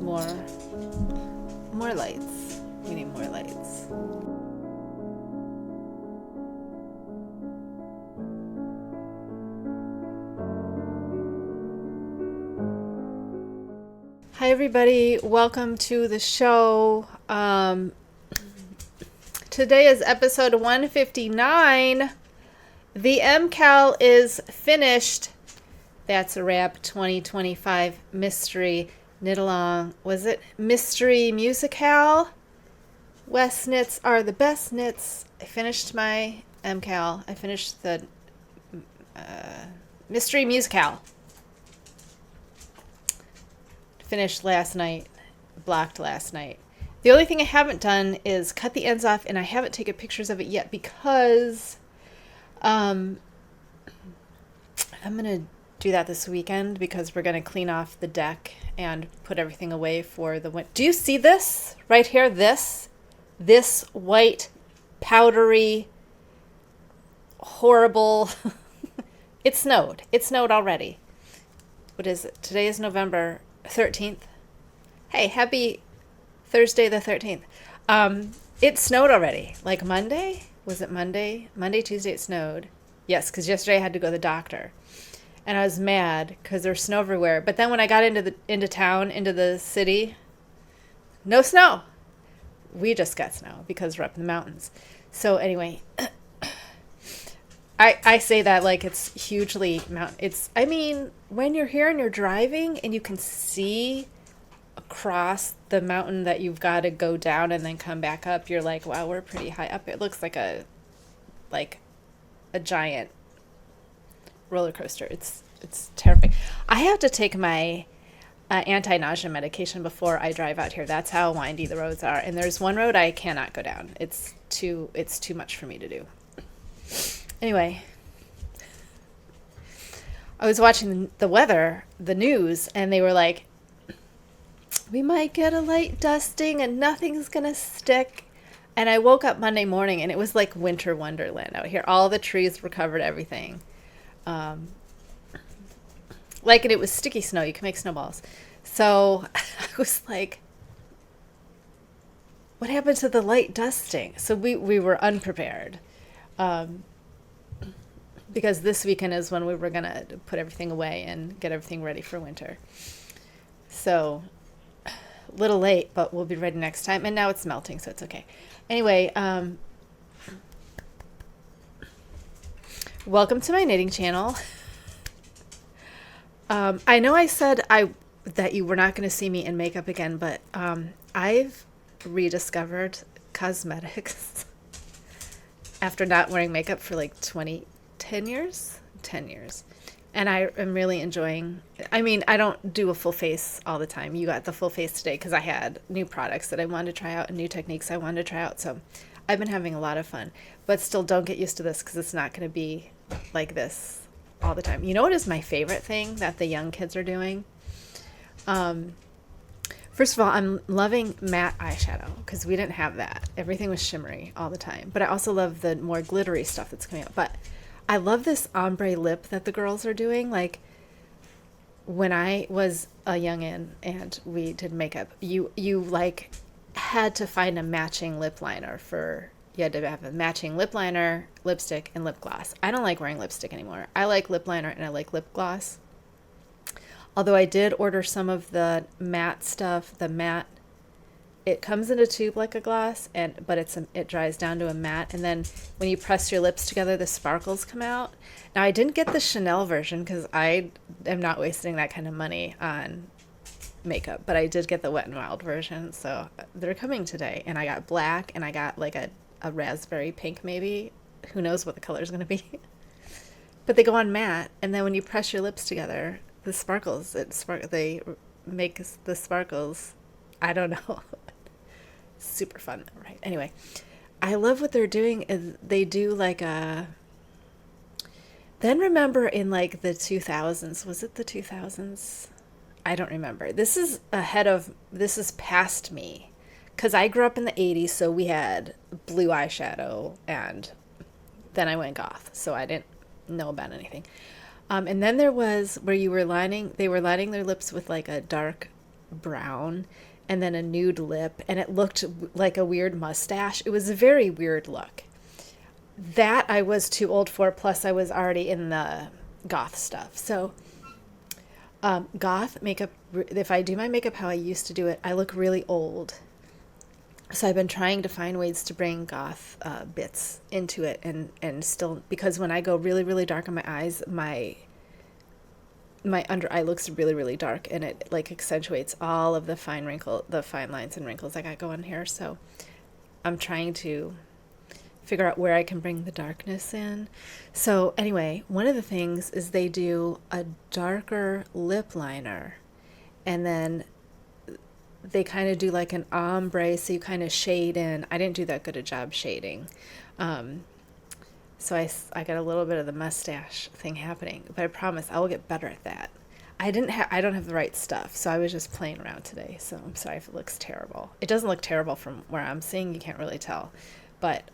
More lights. We need more lights. Hi everybody, welcome to the show. Today is episode 159. The MCal is finished. That's a wrap. 2025 mystery knit along. Was it mystery musical? West knits are the best knits. I finished my MCal. I finished the mystery musical. Finished last night. Blocked last night. The only thing I haven't done is cut the ends off, and I haven't taken pictures of it yet because I'm going to do that this weekend because we're going to clean off the deck and put everything away for the winter. Do you see this right here? This white, powdery, horrible. It snowed. It snowed already. What is it? Today is November 13th. Hey, happy Thursday the 13th. It snowed already. Like Monday? Was it Monday? Monday, Tuesday it snowed. Yes, because yesterday I had to go to the doctor. And I was mad because there's snow everywhere. But then when I got into town, into the city, no snow. We just got snow because we're up in the mountains. So anyway, I say that like it's hugely when you're here and you're driving and you can see across the mountain that you've got to go down and then come back up, you're like, wow, we're pretty high up. It looks like a giant roller coaster. It's terrifying. I have to take my anti-nausea medication before I drive out here. That's how windy the roads are. And there's one road I cannot go down. It's too much for me to do. Anyway, I was watching the weather, the news, and they were like, we might get a light dusting and nothing's going to stick. And I woke up Monday morning and it was like winter wonderland out here. All the trees were covered, everything. And it was sticky snow. You can make snowballs. So I was like, what happened to the light dusting? So we were unprepared. Because this weekend is when we were going to put everything away and get everything ready for winter. So little late, but we'll be ready next time. And now it's melting, so it's okay. Anyway, welcome to my knitting channel. I know I said that you were not going to see me in makeup again, but I've rediscovered cosmetics after not wearing makeup for like 10 years. And I am really enjoying, I don't do a full face all the time. You got the full face today because I had new products that I wanted to try out and new techniques I wanted to try out. So I've been having a lot of fun. But still, don't get used to this because it's not going to be like this all the time. You know what is my favorite thing that the young kids are doing? First of all, I'm loving matte eyeshadow because we didn't have that. Everything was shimmery all the time. But I also love the more glittery stuff that's coming out. But I love this ombre lip that the girls are doing. Like when I was a youngin' and we did makeup, you like had to find a matching lip liner you had to have a matching lip liner, lipstick, and lip gloss. I don't like wearing lipstick anymore. I like lip liner and I like lip gloss. Although I did order some of the matte stuff, it comes in a tube like a gloss, but it dries down to a matte, and then when you press your lips together, the sparkles come out. Now, I didn't get the Chanel version because I am not wasting that kind of money on makeup, but I did get the Wet n Wild version, so they're coming today. And I got black, and I got like a raspberry pink maybe. Who knows what the color is going to be. But they go on matte, and then when you press your lips together, the sparkles, they make the sparkles. I don't know. Super fun, right? Anyway, I love what they're doing. Is they do like a. Then remember in like the 2000s, was it the 2000s? I don't remember. This is past me, because I grew up in the 80s, so we had blue eyeshadow, and then I went goth, so I didn't know about anything. And then there was where they were lining their lips with like a dark brown and then a nude lip, and it looked like a weird mustache. It was a very weird look. That I was too old for, plus I was already in the goth stuff. So goth makeup, if I do my makeup how I used to do it, I look really old. So I've been trying to find ways to bring goth bits into it, and still, because when I go really, really dark on my eyes, my under eye looks really, really dark, and it like accentuates all of the fine lines and wrinkles I got going here. So I'm trying to figure out where I can bring the darkness in. So anyway, one of the things is they do a darker lip liner, and then they kind of do like an ombre, so you kind of shade in. I didn't do that good a job shading. So I got a little bit of the mustache thing happening, but I promise I will get better at that. I don't have the right stuff, so I was just playing around today. So I'm sorry if it looks terrible. It doesn't look terrible from where I'm seeing. You can't really tell, but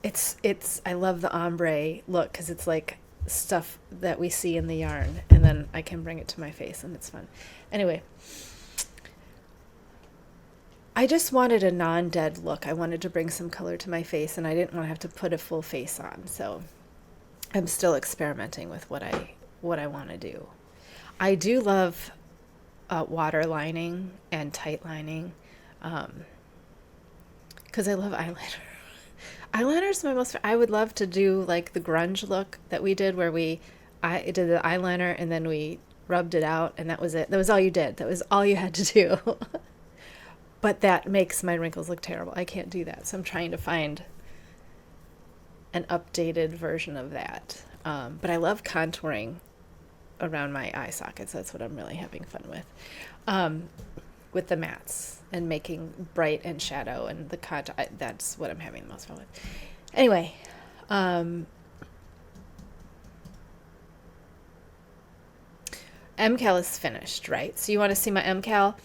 it's I love the ombre look because it's like stuff that we see in the yarn, and then I can bring it to my face, and it's fun. Anyway, I just wanted a non-dead look. I wanted to bring some color to my face, and I didn't want to have to put a full face on. So I'm still experimenting with what I want to do. I do love water lining and tight lining because I love eyeliner. Eyeliner is my most. I would love to do like the grunge look that we did, where I did the eyeliner and then we rubbed it out, and that was it. That was all you did. That was all you had to do. But that makes my wrinkles look terrible. I can't do that. So I'm trying to find an updated version of that. But I love contouring around my eye sockets. That's what I'm really having fun with the mattes and making bright and shadow and the contour. That's what I'm having the most fun with. Anyway, MCal is finished, right? So you want to see my MCal?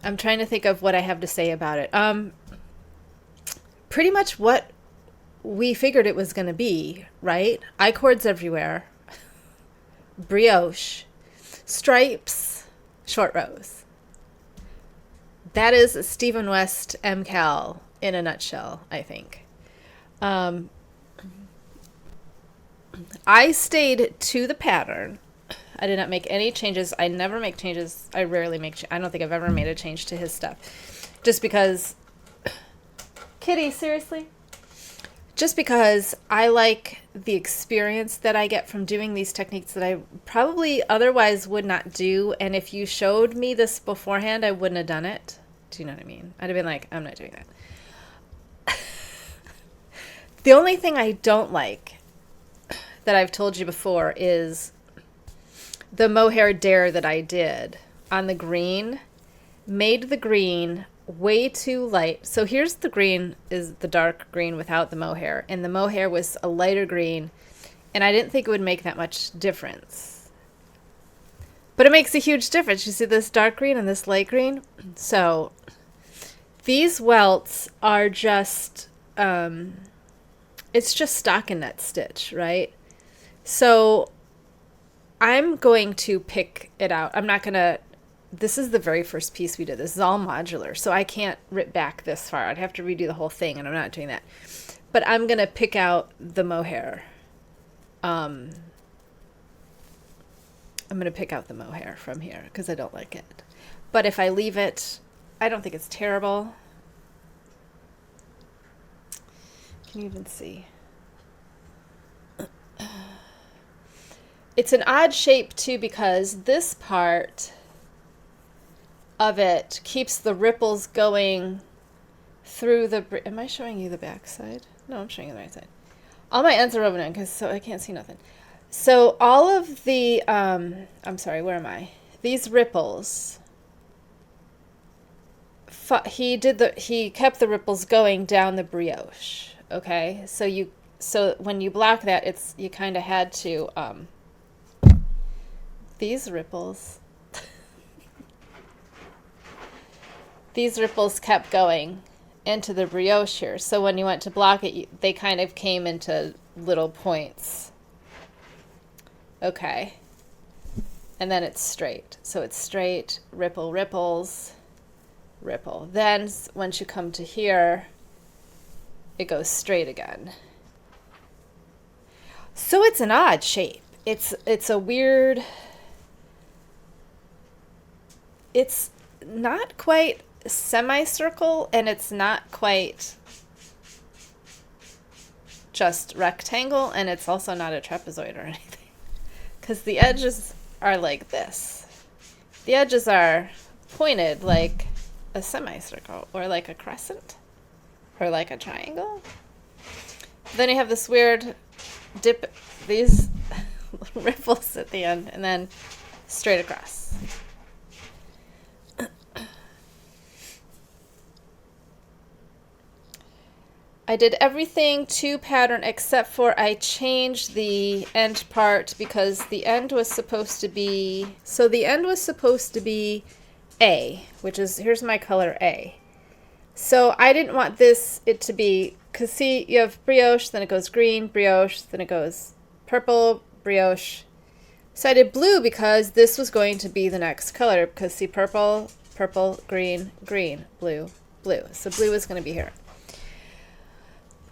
I'm trying to think of what I have to say about it. Pretty much what we figured it was going to be, right? I-cords everywhere, brioche, stripes, short rows. That is Stephen West MCal in a nutshell, I think. I stayed to the pattern. I did not make any changes. I never make changes. I rarely make I don't think I've ever made a change to his stuff. Just because... Kitty, seriously? Just because I like the experience that I get from doing these techniques that I probably otherwise would not do. And if you showed me this beforehand, I wouldn't have done it. Do you know what I mean? I'd have been like, I'm not doing that. The only thing I don't like that I've told you before is the mohair dare that I did on the green made the green way too light. So here's the green, is the dark green without the mohair, and the mohair was a lighter green, and I didn't think it would make that much difference. But it makes a huge difference. You see this dark green and this light green? So these welts are just, it's just stockinette stitch, right? So I'm going to pick it out. I'm not going to, this is the very first piece we did. This is all modular, so I can't rip back this far. I'd have to redo the whole thing, and I'm not doing that. But I'm going to pick out the mohair. I'm going to pick out the mohair from here because I don't like it. But if I leave it, I don't think it's terrible. Can you even see? It's an odd shape too because this part of it keeps the ripples going through the... Am I showing you the back side? No, I'm showing you the right side. All my ends are rubbing in because so I can't see nothing. So all of the... I'm sorry, where am I? These ripples... He kept the ripples going down the brioche. Okay, so when you block that, you kind of had to... these ripples kept going into the brioche here. So when you went to block it, they kind of came into little points. Okay. and then it's straight. So it's straight, ripple, ripples, ripple. Then once you come to here, it goes straight again. So it's an odd shape. It's a weird, it's not quite semicircle, and it's not quite just rectangle, and it's also not a trapezoid or anything, because the edges are like this. The edges are pointed like a semicircle, or like a crescent, or like a triangle. Then you have this weird dip, these ripples at the end, and then straight across. I did everything to pattern except for I changed the end part because the end was supposed to be, so the end was supposed to be A, which is, here's my color A. So I didn't want it to be, because see, you have brioche, then it goes green, brioche, then it goes purple, brioche. So I did blue because this was going to be the next color, because see, purple, purple, green, green, blue, blue. So blue is going to be here.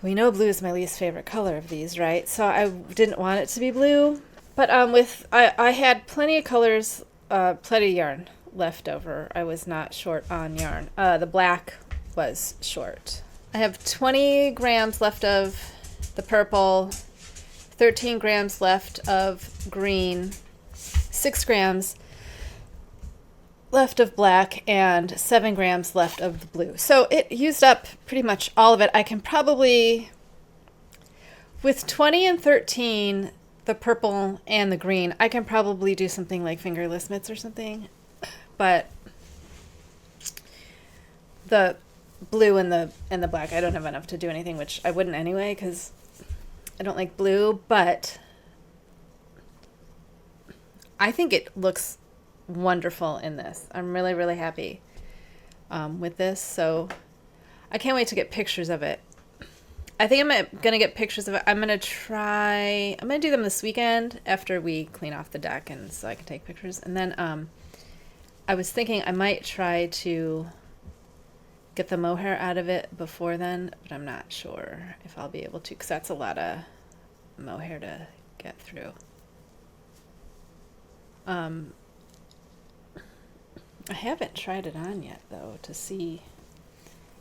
We know blue is my least favorite color of these, right? So I didn't want it to be blue, but I had plenty of colors, plenty of yarn left over. I was not short on yarn. The black was short. I have 20 grams left of the purple, 13 grams left of green, 6 grams left of black, and 7 grams left of the blue. So it used up pretty much all of it. I can probably, with 20 and 13, the purple and the green, I can probably do something like fingerless mitts or something. But the blue and the black, I don't have enough to do anything, which I wouldn't anyway, because I don't like blue, but I think it looks wonderful in this. I'm really, really happy with this, so I can't wait to get pictures of it. I think I'm gonna get pictures of it. I'm gonna do them this weekend after we clean off the deck, and so I can take pictures. And then I was thinking I might try to get the mohair out of it before then, but I'm not sure if I'll be able to, because that's a lot of mohair to get through. I haven't tried it on yet, though, to see.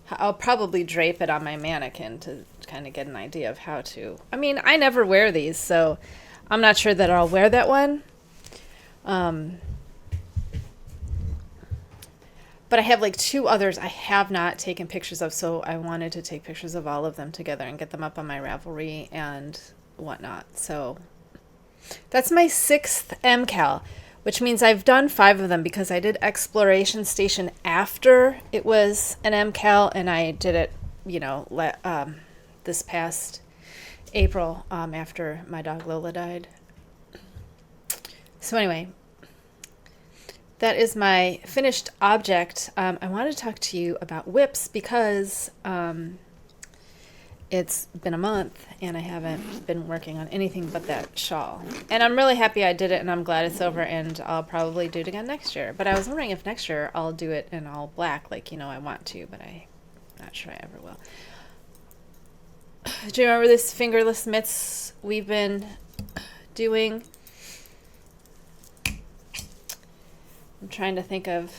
I'll probably drape it on my mannequin to kind of get an idea of how to. I mean, I never wear these, so I'm not sure that I'll wear that one. But I have like 2 others I have not taken pictures of, so I wanted to take pictures of all of them together and get them up on my Ravelry and whatnot. So that's my 6th MCAL, which means I've done 5 of them because I did Exploration Station after it was an MCAL, and I did it, this past April after my dog Lola died. So anyway, that is my finished object. I want to talk to you about whips because it's been a month and I haven't been working on anything but that shawl. And I'm really happy I did it, and I'm glad it's over, and I'll probably do it again next year. But I was wondering if next year I'll do it in all black like, I want to, but I'm not sure I ever will. Do you remember this fingerless mitts we've been doing? I'm trying to think of,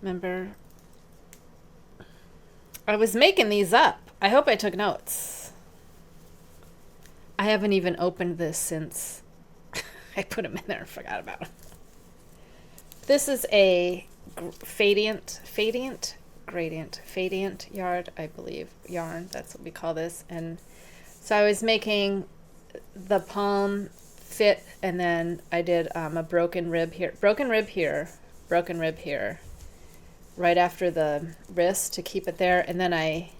remember, I was making these up. I hope I took notes. I haven't even opened this since I put them in there and forgot about them. This is a gradient yard, I believe, yarn. That's what we call this. And so I was making the palm fit, and then I did a broken rib here, right after the wrist to keep it there, and then I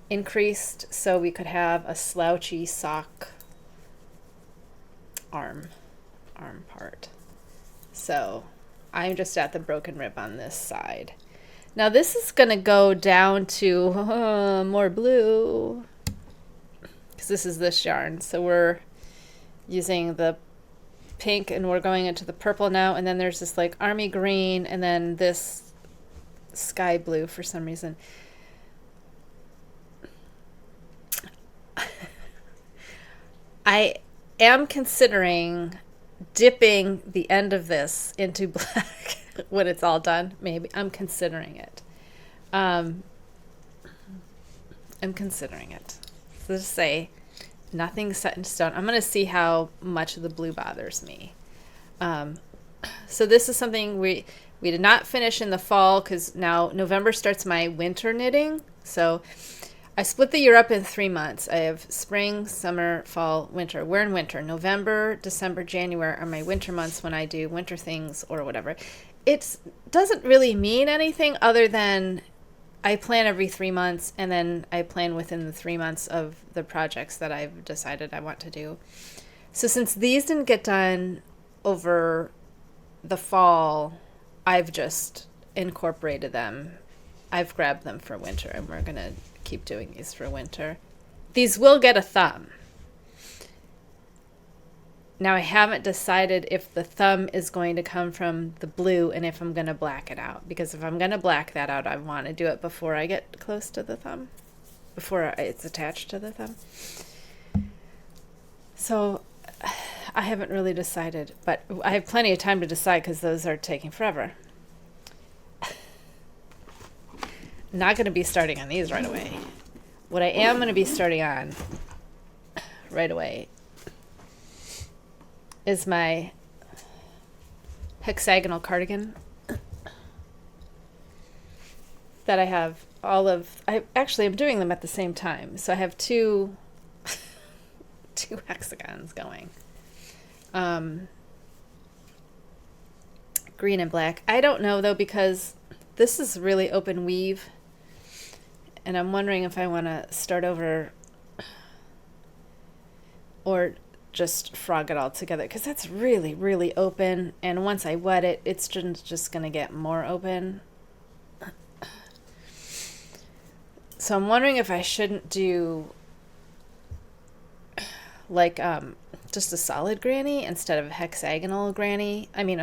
increased so we could have a slouchy sock arm part. So I'm just at the broken rib on this side. Now this is gonna go down to more blue because this is this yarn. So we're using the pink, and we're going into the purple now, and then there's this like army green, and then this sky blue for some reason. I am considering dipping the end of this into black when it's all done. Maybe I'm considering it. I'm considering it. So just say nothing's set in stone. I'm going to see how much of the blue bothers me. So this is something we did not finish in the fall because now November starts my winter knitting. So I split the year up in 3 months. I have spring, summer, fall, winter. We're in winter. November, December, January are my winter months when I do winter things or whatever. It doesn't really mean anything other than I plan every 3 months, and then I plan within the 3 months of the projects that I've decided I want to do. So since these didn't get done over the fall, I've just incorporated them. I've grabbed them for winter, and we're going to keep doing these for winter. These will get a thumb. Now I haven't decided if the thumb is going to come from the blue and if I'm going to black it out. Because if I'm going to black that out, I want to do it before I get close to the thumb. Before it's attached to the thumb. So I haven't really decided. But I have plenty of time to decide because those are taking forever. Not going to be starting on these right away. What I am going to be starting on right away is my hexagonal cardigan that I have I'm doing them at the same time. So I have two hexagons going. Green and black. I don't know though, because this is really open weave. And I'm wondering if I want to start over or just frog it all together, because that's really, really open. And once I wet it, it's just going to get more open. So I'm wondering if I shouldn't do like just a solid granny instead of a hexagonal granny. I mean,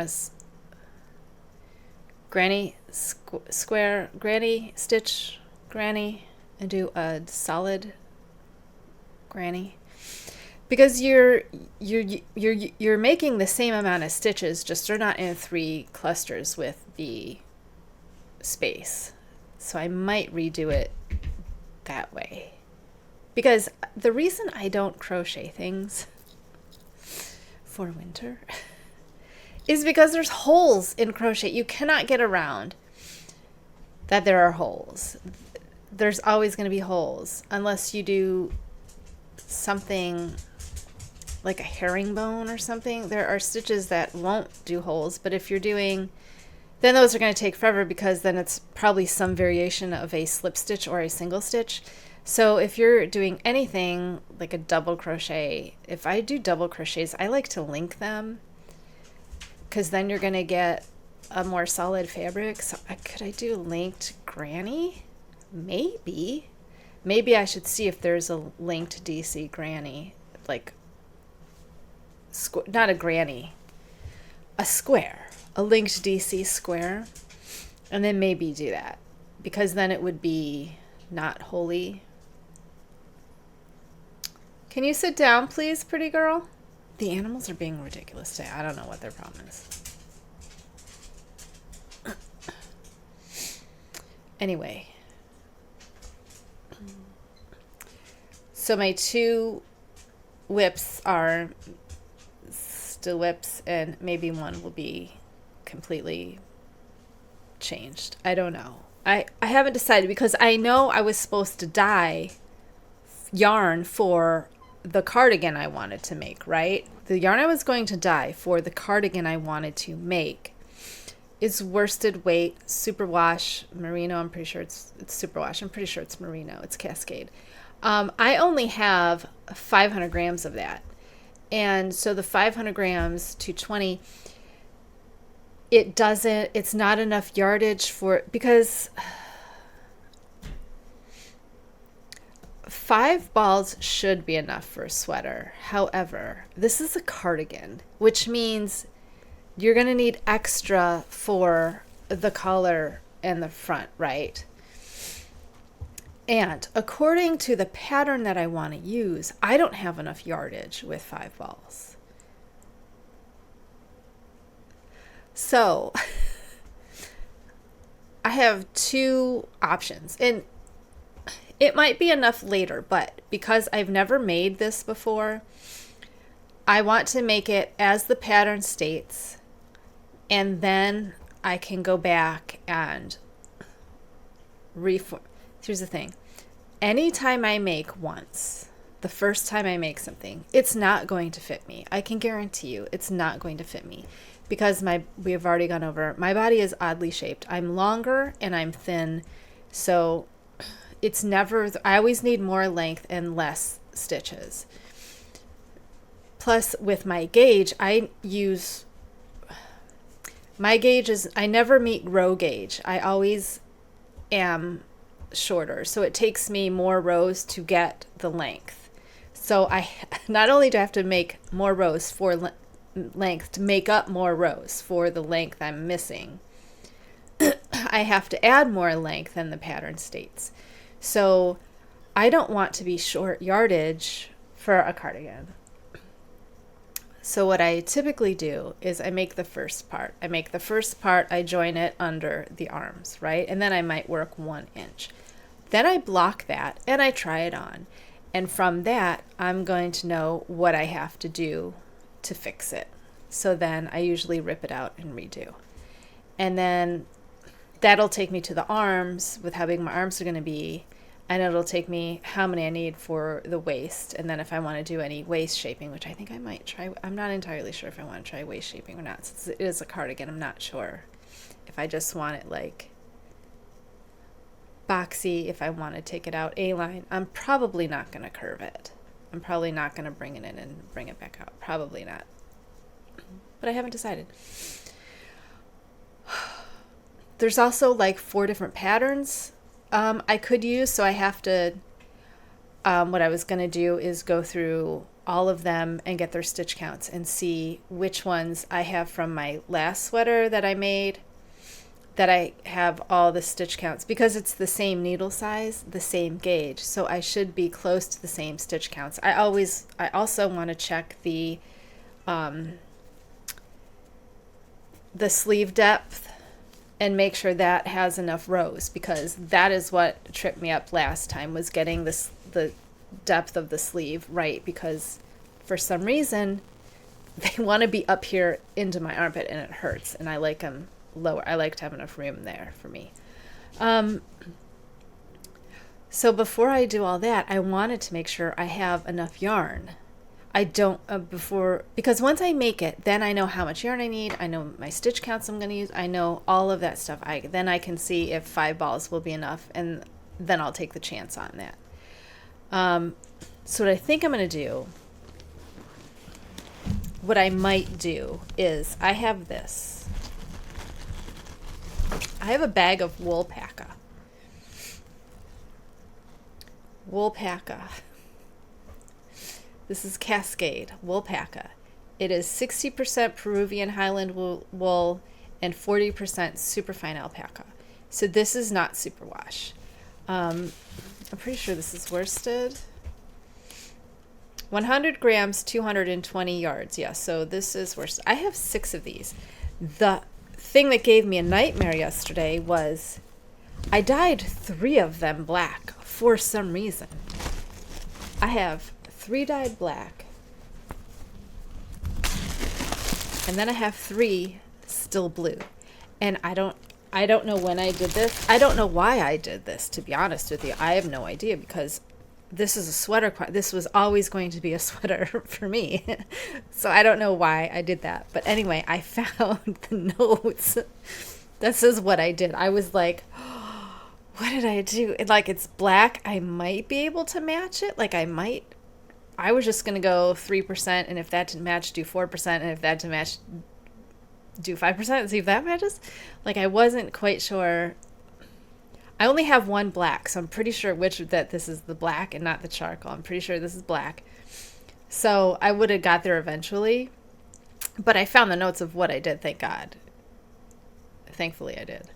granny square granny stitch granny and do a solid granny, because you're making the same amount of stitches, just they're not in 3 clusters with the space. So I might redo it that way, because the reason I don't crochet things for winter is because there's holes in crochet. You cannot get around that there are holes. There's always going to be holes unless you do something like a herringbone or something. There are stitches that won't do holes, but if you're doing, then those are going to take forever, because then it's probably some variation of a slip stitch or a single stitch. So if you're doing anything like a double crochet, if I do double crochets, I like to link them, because then you're going to get a more solid fabric. So could I do linked granny? Maybe I should see if there's a linked DC granny, like not a granny, a square, a linked DC square, and then maybe do that, because then it would be not holy. Can you sit down, please, pretty girl? The animals are being ridiculous today. I don't know what their problem is. Anyway, so my 2 whips are still whips, and maybe one will be completely changed. I don't know. I haven't decided, because I know I was supposed to dye yarn for the cardigan I wanted to make, right? The yarn I was going to dye for the cardigan I wanted to make is worsted weight superwash merino. I'm pretty sure it's superwash. I'm pretty sure it's merino. It's Cascade. I only have 500 grams of that. And so the 500 grams, 220, it's not enough yardage for, because 5 balls should be enough for a sweater. However, this is a cardigan, which means you're going to need extra for the collar and the front, right? And according to the pattern that I want to use, I don't have enough yardage with 5 balls. So I have 2 options, and it might be enough later, but because I've never made this before, I want to make it as the pattern states, and then I can go back and reform. Here's the thing. Anytime I make once, the first time I make something, it's not going to fit me. I can guarantee you it's not going to fit me because we have already gone over, my body is oddly shaped. I'm longer and I'm thin, so it's never, I always need more length and less stitches. Plus with my gauge, I never meet row gauge. I always am shorter, so it takes me more rows to get the length. So I not only do I have to make more rows for length to make up more rows for the length I'm missing, I have to add more length than the pattern states. So I don't want to be short yardage for a cardigan. So what I typically do is I make the first part. I join it under the arms, right? And then I might work 1 inch. Then I block that and I try it on. And from that, I'm going to know what I have to do to fix it. So then I usually rip it out and redo. And then that'll take me to the arms with how big my arms are going to be. And it'll take me how many I need for the waist. And then if I want to do any waist shaping, which I think I might try, I'm not entirely sure if I want to try waist shaping or not. Since it is a cardigan, I'm not sure if I just want it like boxy, if I want to take it out A-line. I'm probably not going to curve it. I'm probably not going to bring it in and bring it back out. Probably not. But I haven't decided. There's also like 4 different patterns I could use, so I have to, what I was going to do is go through all of them and get their stitch counts and see which ones I have from my last sweater that I made, that I have all the stitch counts, because it's the same needle size, the same gauge, so I should be close to the same stitch counts. I also want to check the sleeve depth and make sure that has enough rows, because that is what tripped me up last time, was getting the depth of the sleeve right, because for some reason they want to be up here into my armpit and it hurts, and I like them lower. I like to have enough room there for me. So before I do all that, I wanted to make sure I have enough yarn. I don't because once I make it, then I know how much yarn I need. I know my stitch counts I'm going to use. I know all of that stuff. Then I can see if 5 balls will be enough, and then I'll take the chance on that. So what I think I'm going to do, what I might do is I have this. I have a bag of Woolpaca. This is Cascade Woolpaca. It is 60% Peruvian Highland wool and 40% superfine alpaca. So this is not superwash. I'm pretty sure this is worsted. 100 grams, 220 yards. Yeah, so this is worsted. I have 6 of these. The thing that gave me a nightmare yesterday was I dyed 3 of them black for some reason. I have 3 dyed black, and then I have 3 still blue, and I don't know when I did this. I don't know why I did this, to be honest with you. I have no idea, because this is a sweater. This was always going to be a sweater for me. So I don't know why I did that. But anyway, I found the notes. This is what I did. I was like, oh, what did I do? Like, it's black. I might be able to match it. Like, I was just going to go 3%. And if that didn't match, do 4%. And if that didn't match, do 5% and see if that matches. Like, I wasn't quite sure. I only have one black, so I'm pretty sure that this is the black and not the charcoal. I'm pretty sure this is black. So I would have got there eventually, but I found the notes of what I did, thank God. Thankfully I did.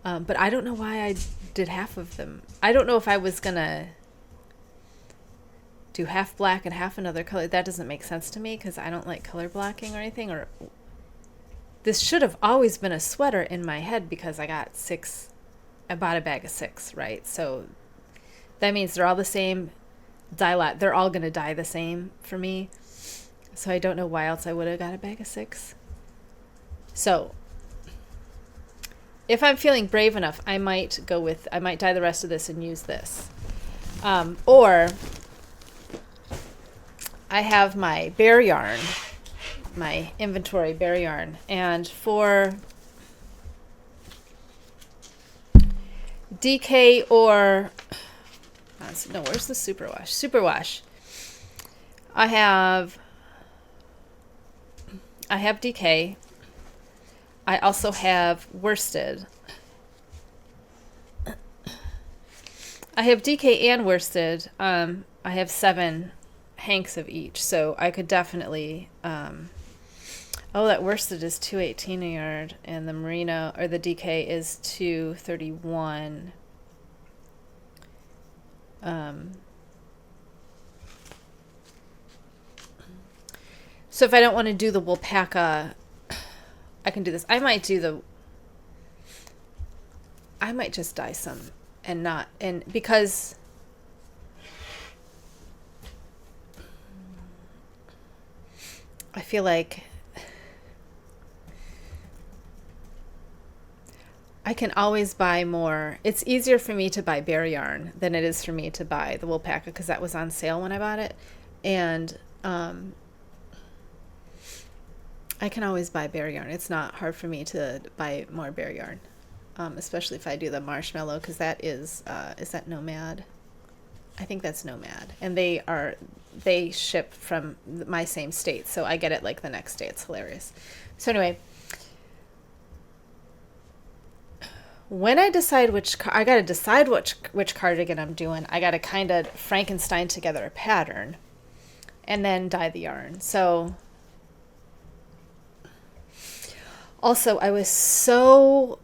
But I don't know why I did half of them. I don't know if I was going to do half black and half another color. That doesn't make sense to me because I don't like color blocking or anything. Or this should have always been a sweater in my head because I bought a bag of 6, right? So that means they're all the same dye lot. They're all going to dye the same for me. So I don't know why else I would have got a bag of 6. So if I'm feeling brave enough, I might dye the rest of this and use this. Or I have my bare yarn, my inventory bare yarn. And for DK or, no, where's the superwash? Superwash. I have DK. I also have worsted. I have DK and worsted. I have 7 hanks of each, so I could definitely. That worsted is $2.18 a yard, and the merino or the DK is $2.31. So if I don't want to do the Wolpaca, I can do this. I might just dye some because I feel like I can always buy more. It's easier for me to buy bare yarn than it is for me to buy the Wolpaca because that was on sale when I bought it. And I can always buy bare yarn. It's not hard for me to buy more bare yarn, especially if I do the marshmallow, because that is that Nomad? I think that's Nomad. And they ship from my same state, so I get it like the next day. It's hilarious. So anyway, when I decide I got to decide which cardigan I'm doing. I got to kind of Frankenstein together a pattern and then dye the yarn. So also, I was so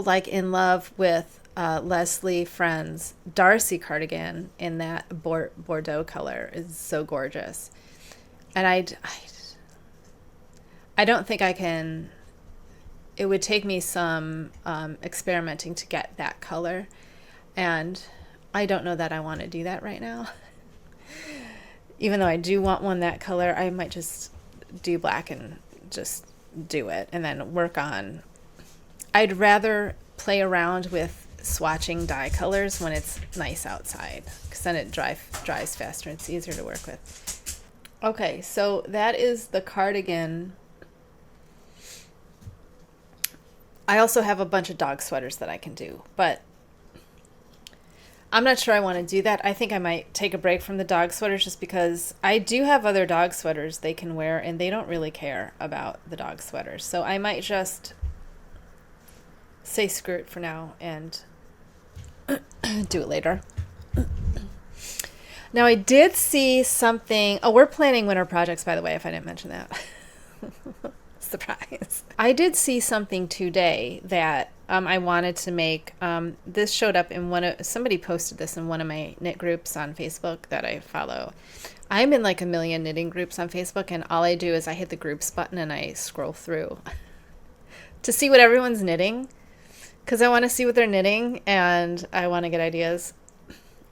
like in love with Leslie Friend's Darcy cardigan in that Bordeaux color. It's so gorgeous. And I don't think I can. It would take me some experimenting to get that color. And I don't know that I want to do that right now. Even though I do want one that color, I might just do black and just do it and then work on. I'd rather play around with swatching dye colors when it's nice outside because then it dries faster. It's easier to work with. Okay, so that is the cardigan. I also have a bunch of dog sweaters that I can do, but I'm not sure I want to do that. I think I might take a break from the dog sweaters just because I do have other dog sweaters they can wear and they don't really care about the dog sweaters. So I might just say screw it for now and do it later. Now I did see something. Oh, we're planning winter projects, by the way, if I didn't mention that. Surprise. I did see something today that I wanted to make. This showed up in somebody posted this in one of my knit groups on Facebook that I follow. I'm in like a million knitting groups on Facebook, and all I do is I hit the groups button and I scroll through to see what everyone's knitting because I want to see what they're knitting and I want to get ideas.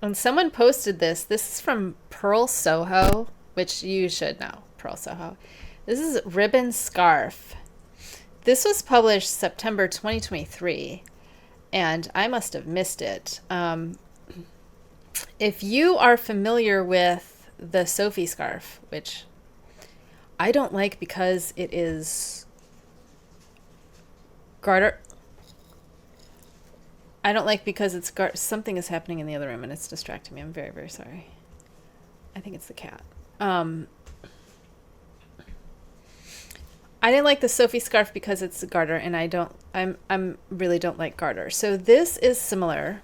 And someone posted this. This is from Pearl Soho, which you should know, Pearl Soho. This is Ribbon Scarf. This was published September 2023, and I must have missed it. If you are familiar with the Sophie scarf, which I don't like because it is garter. I don't like because it's something is happening in the other room and it's distracting me. I'm very, very sorry. I think it's the cat. I didn't like the Sophie scarf because it's a garter, and I'm really don't like garter. So this is similar,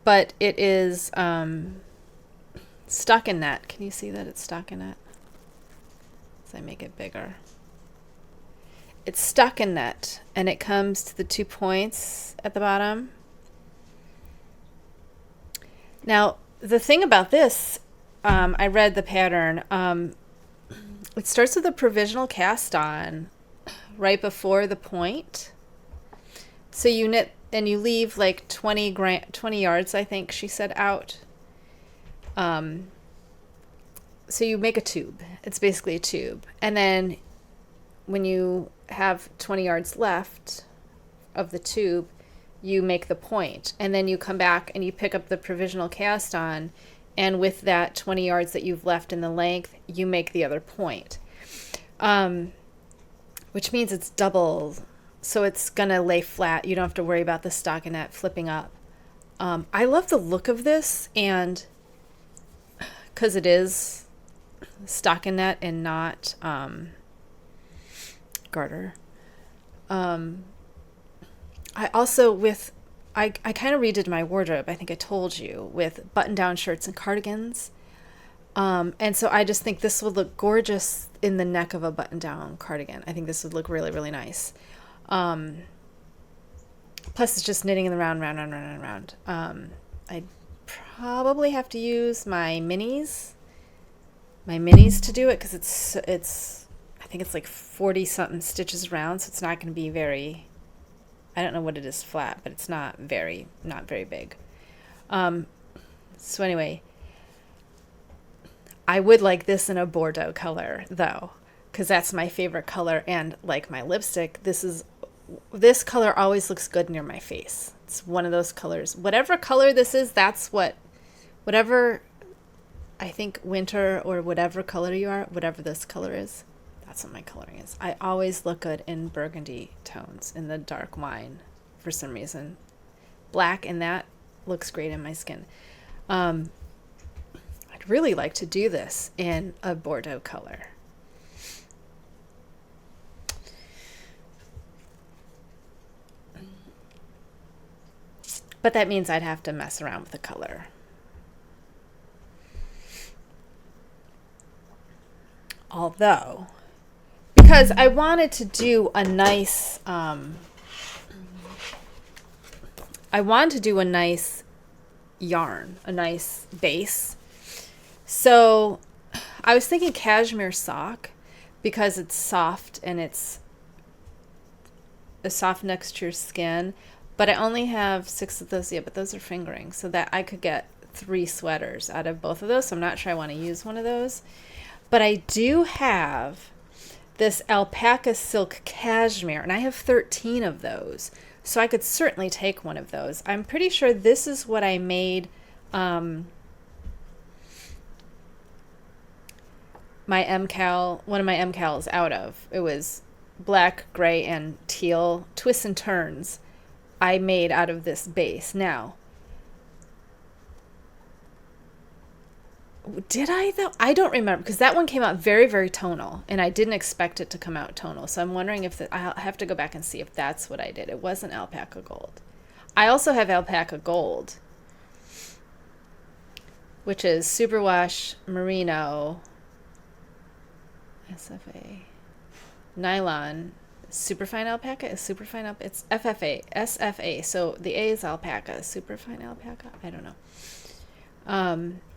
but it is stockinette. Can you see that it's stockinette? As I make it bigger. It's stockinette, and it comes to the 2 points at the bottom. Now, the thing about this, I read the pattern. It starts with a provisional cast on right before the point. So you knit and you leave like 20 yards, I think she said, out. So you make a tube. It's basically a tube. And then when you have 20 yards left of the tube, you make the point. And then you come back and you pick up the provisional cast on, and with that 20 yards that you've left in the length, you make the other point. Which means it's double, so it's gonna lay flat. You don't have to worry about the stockinette flipping up. I love the look of this, and because it is stockinette and not garter. I also, I kind of redid my wardrobe, I think I told you, with button-down shirts and cardigans. And so I just think this would look gorgeous in the neck of a button-down cardigan. I think this would look really, really nice. Plus, it's just knitting in the round. I'd probably have to use my minis to do it, because it's I think it's like 40-something stitches around, so it's not going to be very, I don't know what it is flat, but it's not very big. So anyway, I would like this in a Bordeaux color, though, because that's my favorite color, and like my lipstick, this color always looks good near my face. It's one of those colors. Whatever color this is, whatever I think winter or whatever color you are, whatever this color is, that's what my coloring is. I always look good in burgundy tones, in the dark wine, for some reason. Black and that looks great in my skin. I'd really like to do this in a Bordeaux color. But that means I'd have to mess around with the color. Although, because I wanted to do a nice, yarn, a nice base. So I was thinking cashmere sock, because it's soft and it's a soft next to your skin. But I only have 6 of those yet, but those are fingering, so that I could get 3 sweaters out of both of those. So I'm not sure I want to use one of those. But I do have this alpaca silk cashmere, and I have 13 of those. So I could certainly take one of those. I'm pretty sure this is what I made one of my MCALs out of. It was black, gray, and teal twists and turns I made out of this base. Now, did I though? I don't remember, because that one came out very, very tonal, and I didn't expect it to come out tonal. So I'm wondering if I'll have to go back and see if that's what I did. It wasn't alpaca gold. I also have alpaca gold, which is superwash merino, SFA, nylon, superfine alpaca is superfine alpaca. It's FFA, SFA. So the A is alpaca, superfine alpaca. I don't know.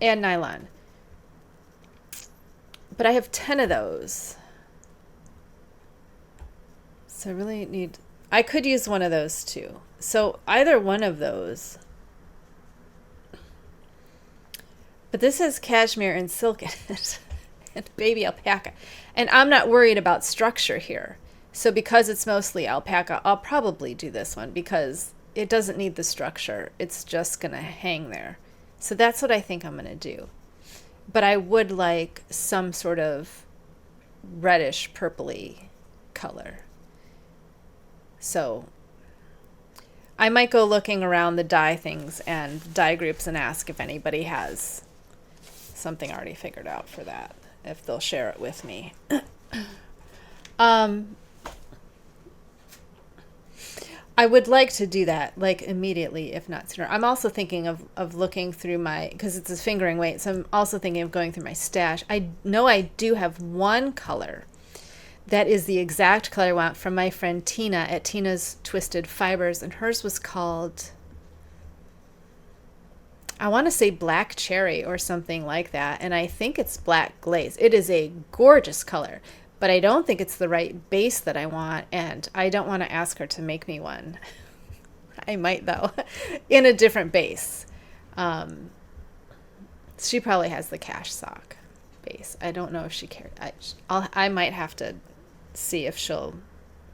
And nylon. But I have 10 of those. So I really need, I could use one of those too. So either one of those. But this has cashmere and silk in it. And baby alpaca. And I'm not worried about structure here. So because it's mostly alpaca, I'll probably do this one, because it doesn't need the structure. It's just going to hang there. So that's what I think I'm going to do. But I would like some sort of reddish purpley color. So I might go looking around the dye things and dye groups and ask if anybody has something already figured out for that. if they'll share it with me. um, I would like to do that, like, immediately, if not sooner. I'm also thinking of looking through my, because it's a fingering weight, so I'm also thinking of going through my stash. I know I do have one color that is the exact color I want from my friend Tina at Tina's Twisted Fibers, and hers was called, I want to say black cherry or something like that, and I think it's black glaze. It is a gorgeous color, but I don't think it's the right base that I want, and I don't want to ask her to make me one. I might, though, in a different base. She probably has the cash sock base. I don't know if she cared. I might have to see if she'll,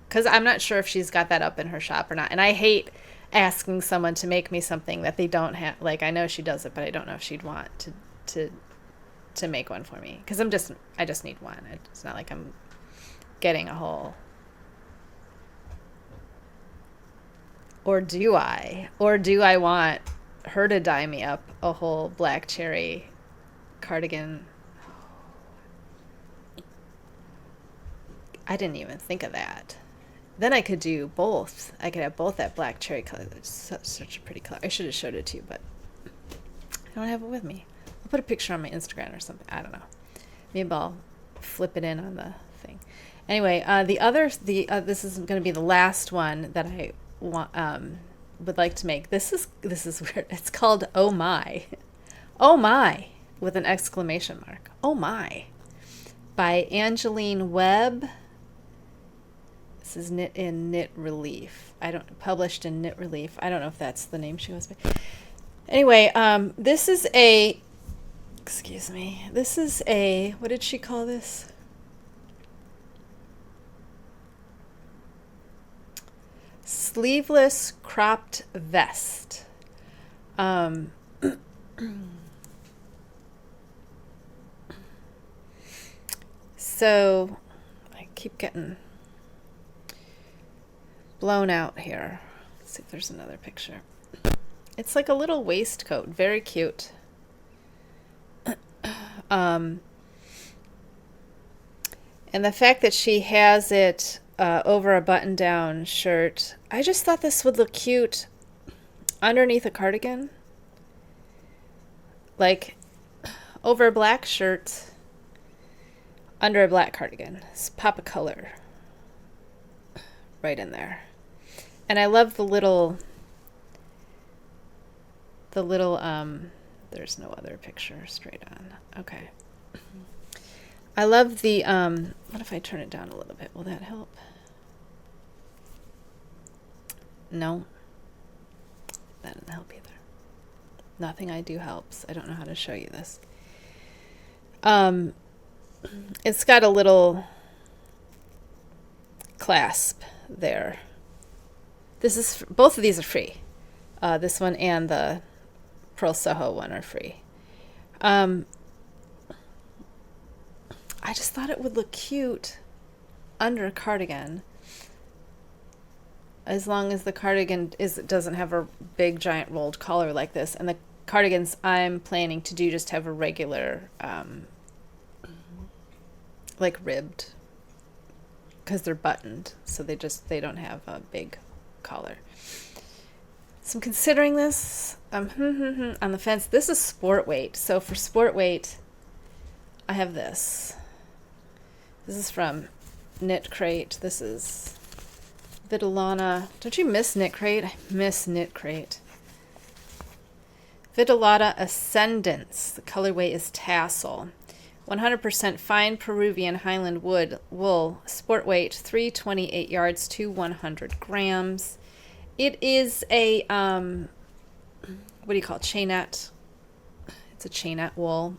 because I'm not sure if she's got that up in her shop or not, and I hate asking someone to make me something that they don't have. Like, I know she does it, but I don't know if she'd want to make one for me, because I just need one. It's not like I'm getting a whole. Or do I want her to dye me up a whole black cherry cardigan? I didn't even think of that. Then I could do both. I could have both that black cherry color. It's such a pretty color. I should have showed it to you, but I don't have it with me. I'll put a picture on my Instagram or something. I don't know. Maybe I'll flip it in on the thing. Anyway, this is going to be the last one that I would like to make. This is weird. It's called Oh My. Oh My, with an exclamation mark. Oh My, by Angeline Webb. This is Knit Relief. Published in Knit Relief. I don't know if that's the name she was. Anyway, this is a, what did she call this? Sleeveless cropped vest. So I keep getting blown out here. Let's see if there's another picture. It's like a little waistcoat, very cute. And the fact that she has it over a button-down shirt, I just thought this would look cute underneath a cardigan, like over a black shirt, under a black cardigan. Just pop a color right in there. And I love the little, there's no other picture straight on. Okay. I love the, what if I turn it down a little bit? Will that help? No. That doesn't help either. Nothing I do helps. I don't know how to show you this. It's got a little clasp there. Both of these are free. This one and the Pearl Soho one are free. I just thought it would look cute under a cardigan, as long as the cardigan doesn't have a big giant rolled collar like this. And the cardigans I'm planning to do just have a regular, like ribbed, because they're buttoned, so they don't have a big collar. So I'm considering this. On the fence. This is sport weight. So for sport weight, I have this. This is from Knit Crate. This is Vitellana. Don't you miss Knit Crate? I miss Knit Crate. Vitellana Ascendance. The colorway is Tassel. 100% fine Peruvian Highland wool, sport weight, 328 yards to 100 grams. It is a, what do you call it, chainette? It's a chainette wool.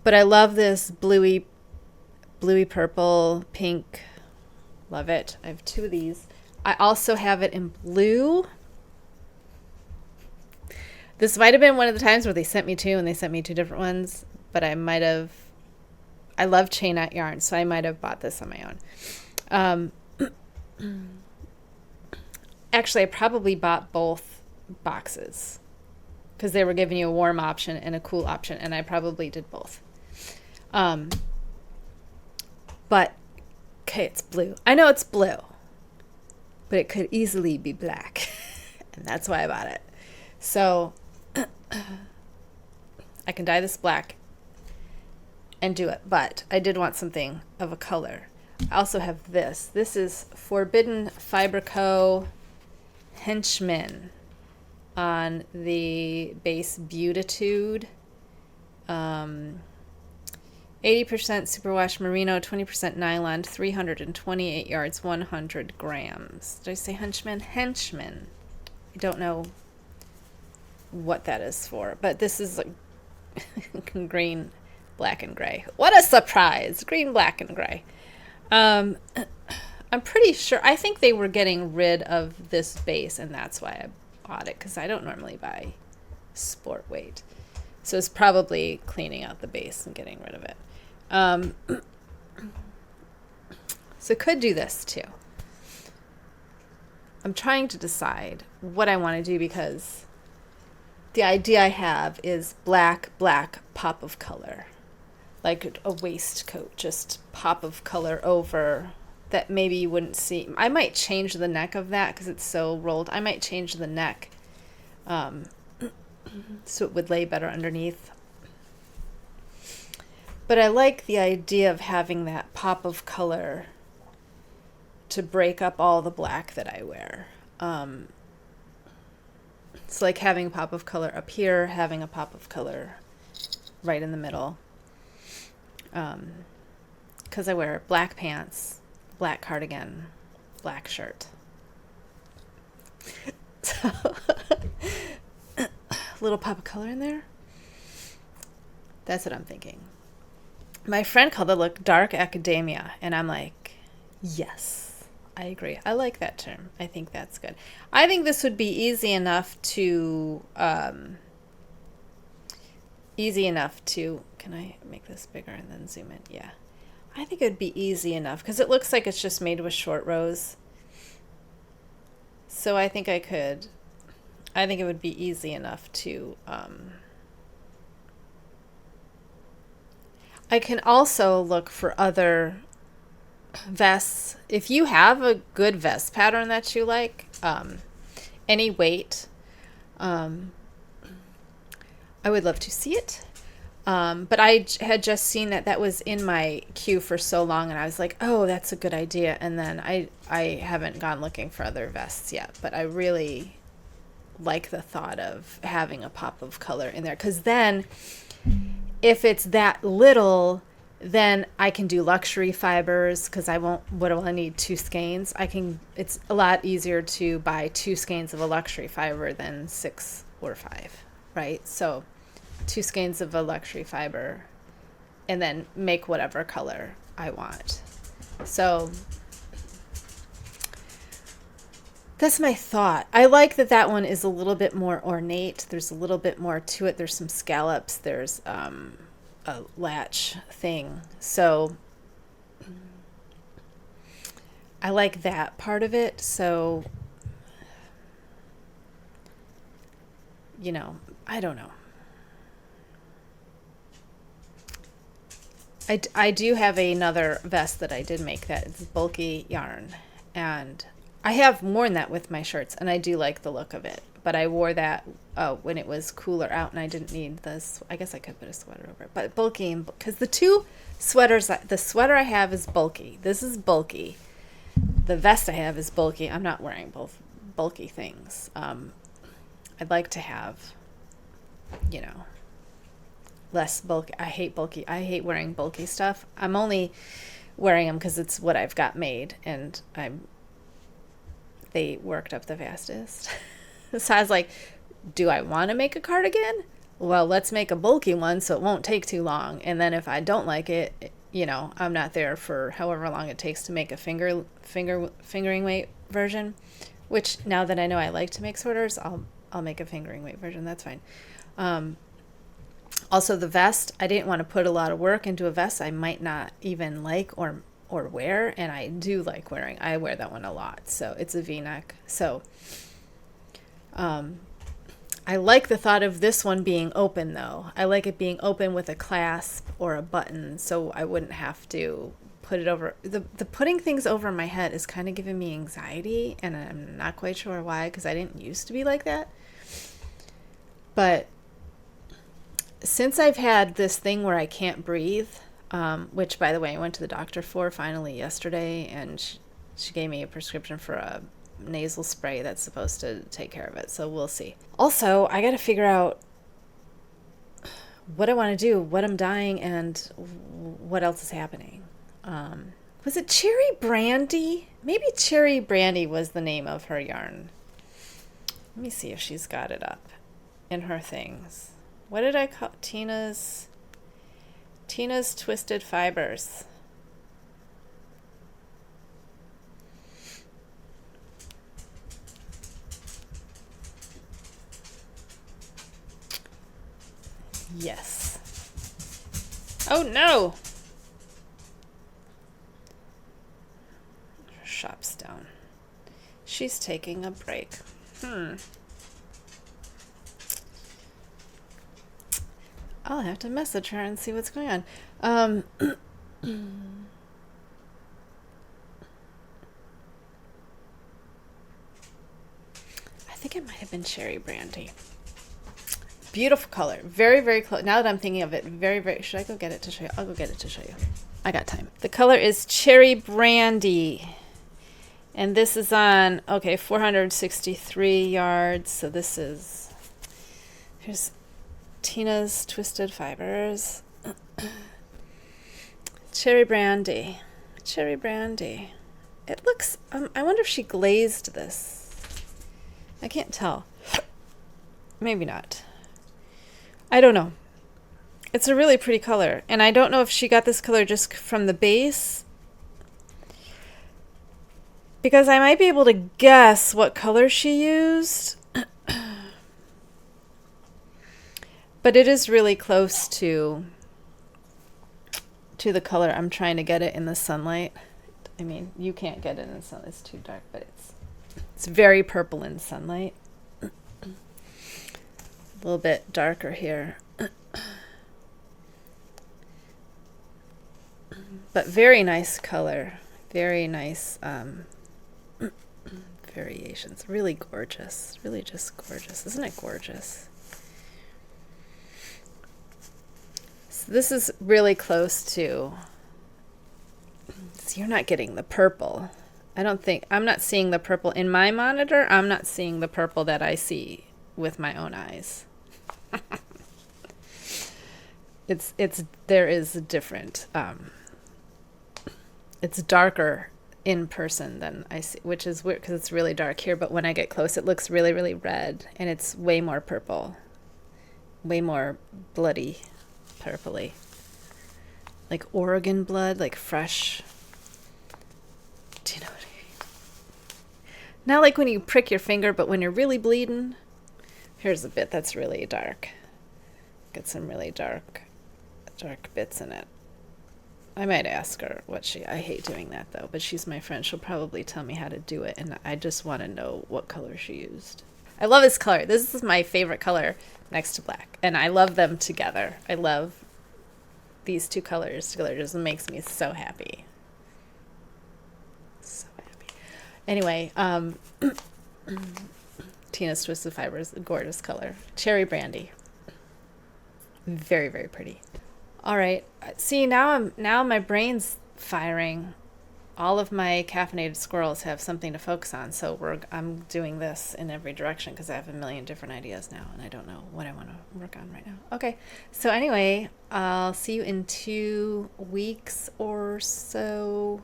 But I love this bluey purple, pink. Love it. I have two of these. I also have it in blue. This might have been one of the times where they sent me two, and they sent me two different ones. But I love chainette yarn, so I might have bought this on my own. Actually, I probably bought both boxes because they were giving you a warm option and a cool option, and I probably did both. But, okay, it's blue. I know it's blue, but it could easily be black. And that's why I bought it. So I can dye this black and do it, but I did want something of a color. I also have this. This is Forbidden Fiber Co. Henchman on the base Beautitude. 80% superwash merino, 20% nylon, 328 yards, 100 grams. Did I say henchman? Henchman. I don't know what that is for, but this is like green, black, and gray. What a surprise! Green, black, and gray. I'm pretty sure, I think they were getting rid of this base, and that's why I bought it, because I don't normally buy sport weight. So it's probably cleaning out the base and getting rid of it. So could do this too. I'm trying to decide what I want to do, because the idea I have is black, pop of color. Like a waistcoat, just pop of color over that maybe you wouldn't see. I might change the neck of that because it's so rolled. I might change the neck so it would lay better underneath. But I like the idea of having that pop of color to break up all the black that I wear. It's like having a pop of color up here, having a pop of color right in the middle. Because I wear black pants, black cardigan, black shirt. So, a little pop of color in there. That's what I'm thinking. My friend called the look dark academia, and I'm like, yes, I agree. I like that term. I think that's good. I think this would be easy enough to, can I make this bigger and then zoom in? Yeah. I think it would be easy enough because it looks like it's just made with short rows. So I think it would be easy enough to, I can also look for other vests. If you have a good vest pattern that you like, any weight, I would love to see it. But I had just seen that was in my queue for so long, and I was like, oh, that's a good idea. And then I haven't gone looking for other vests yet, but I really like the thought of having a pop of color in there, because then if it's that little, then I can do luxury fibers, because what do I need? 2 skeins. It's a lot easier to buy 2 skeins of a luxury fiber than 6 or 5, right? So 2 skeins of a luxury fiber, and then make whatever color I want. So that's my thought. I like that one is a little bit more ornate. There's a little bit more to it. There's some scallops. There's a latch thing. So I like that part of it. So, I don't know. I do have another vest that I did make that is bulky yarn, and I have worn that with my shirts, and I do like the look of it. But I wore that when it was cooler out, and I didn't need this. I guess I could put a sweater over it, but bulky, because the two sweaters, the sweater I have is bulky. This is bulky. The vest I have is bulky. I'm not wearing both bulky things. I'd like to have, less bulky. I hate bulky. I hate wearing bulky stuff. I'm only wearing them because it's what I've got made, and they worked up the fastest. So I was like, do I want to make a cardigan? Well, let's make a bulky one so it won't take too long. And then if I don't like it, I'm not there for however long it takes to make a fingering weight version, which now that I know I like to make sweaters, I'll make a fingering weight version. That's fine. Also, the vest, I didn't want to put a lot of work into a vest I might not even like or wear, and I do like wearing. I wear that one a lot. So it's a V-neck. So I like the thought of this one being open, though. I like it being open with a clasp or a button, so I wouldn't have to put it over. The putting things over my head is kind of giving me anxiety, and I'm not quite sure why, because I didn't used to be like that. But since I've had this thing where I can't breathe, which, by the way, I went to the doctor for finally yesterday, and she gave me a prescription for a nasal spray that's supposed to take care of it. So we'll see. Also, I got to figure out what I want to do, what I'm dyeing, and what else is happening. Was it Cherry Brandy? Maybe Cherry Brandy was the name of her yarn. Let me see if she's got it up in her things. What did I call Tina's Twisted Fibers? Yes. Oh no! Her shop's down. She's taking a break. I'll have to message her and see what's going on. I think it might have been Cherry Brandy. Beautiful color. Very, very close. Now that I'm thinking of it, very, very... Should I go get it to show you? I'll go get it to show you. I got time. The color is Cherry Brandy. And this is on, 463 yards. So this is... Here's Tina's Twisted Fibers. Cherry Brandy. Cherry Brandy. It looks... I wonder if she glazed this. I can't tell. Maybe not. I don't know. It's a really pretty color. And I don't know if she got this color just from the base, because I might be able to guess what color she used. But it is really close to the color. I'm trying to get it in the sunlight. I mean, you can't get it in the sun. It's too dark, but it's very purple in sunlight. A little bit darker here. But very nice color. Very nice variations. Really gorgeous. Really just gorgeous. Isn't it gorgeous? So this is really close to... So you're not getting the purple. I'm not seeing the purple in my monitor. I'm not seeing the purple that I see with my own eyes. There is a different, it's darker in person than I see, which is weird because it's really dark here, but when I get close it looks really, really red, and it's way more purple, way more bloody purpley, like Oregon blood, like fresh. Do you know what I mean? Not like when you prick your finger, but when you're really bleeding. Here's a bit that's really dark. Got some really dark bits in it. I might ask her I hate doing that though, but she's my friend. She'll probably tell me how to do it, and I just want to know what color she used. I love this color. This is my favorite color next to black, and I love them together. I love these two colors together. It just makes me so happy. So happy. Anyway, Tina's Twisted Fibers, gorgeous color. Cherry Brandy. Very, very pretty. All right. See, now my brain's firing. All of my caffeinated squirrels have something to focus on, so I'm doing this in every direction because I have a million different ideas now, and I don't know what I want to work on right now. Okay. So anyway, I'll see you in 2 weeks or so.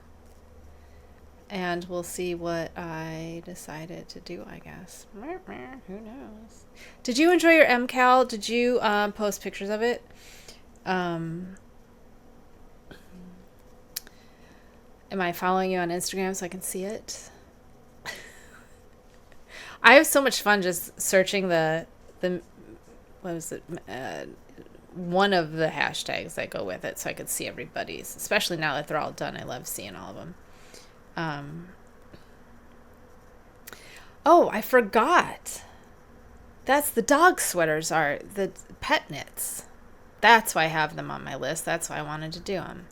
And we'll see what I decided to do, I guess. Who knows? Did you enjoy your MCal? Did you post pictures of it? Am I following you on Instagram so I can see it? I have so much fun just searching the what was it? One of the hashtags that go with it so I could see everybody's, especially now that they're all done. I love seeing all of them. Oh, I forgot. That's the dog sweaters are the pet knits. That's why I have them on my list. That's why I wanted to do them.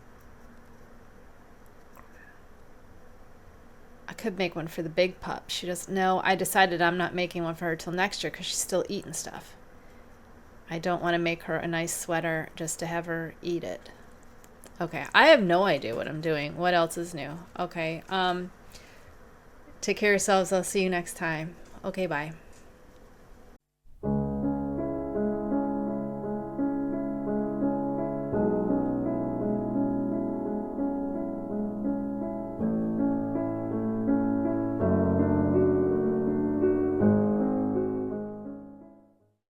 I could make one for the big pup. She doesn't know. I decided I'm not making one for her till next year because she's still eating stuff. I don't want to make her a nice sweater just to have her eat it. Okay, I have no idea what I'm doing. What else is new? Okay, take care of yourselves. I'll see you next time. Okay, bye.